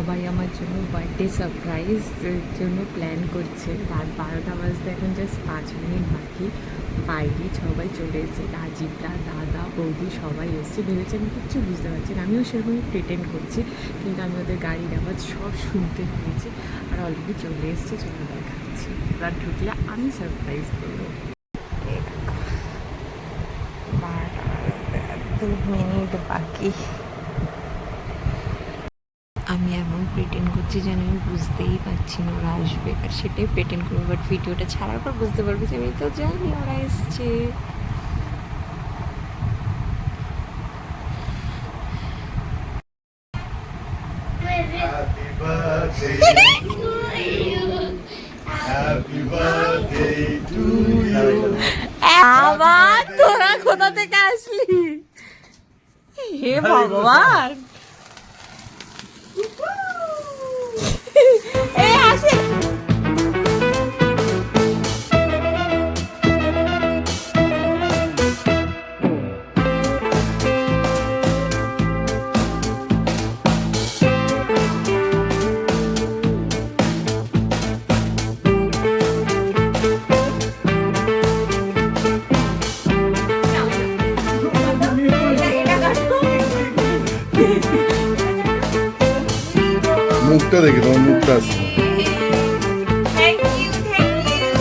সবাই আমার জন্য বার্থডে সারপ্রাইজের জন্য প্ল্যান করছে। রাত 12টা বাজতে এখন জাস্ট 5 মিনিট বাকি। বাইরে সবাই চলে এসেছে, রাজীবরা, দাদা, বৌদি সবাই এসছে। ভেবেছে আমি কিচ্ছু বুঝতে পারছি না, আমিও সেরকমই প্রিটেন্ড করছি, কিন্তু আমি ওদের গাড়ির আওয়াজ সব শুনতে পেয়েছি। আর অলরেডি চলে এসছে, চলে দেখাচ্ছি। এবার ঢুকলে আমি সারপ্রাইজ করবো। 2 মিনিট বাকি। আমি এমন প্রিটেন্ড করছি যেন আমি বুঝতেই পারছি না ওরা আসবে, আর সেটাই প্রিটেন্ড করবো। বাট ভিডিওটা ছাড়ার পর বুঝতে পারবো যে আমি তো জানি ওরা এসছে। আবার তোরা কোথা থেকে আসলি? হে ভগবান, এই আসে। মুখটা দেখে তোমার মুখটা আসছে।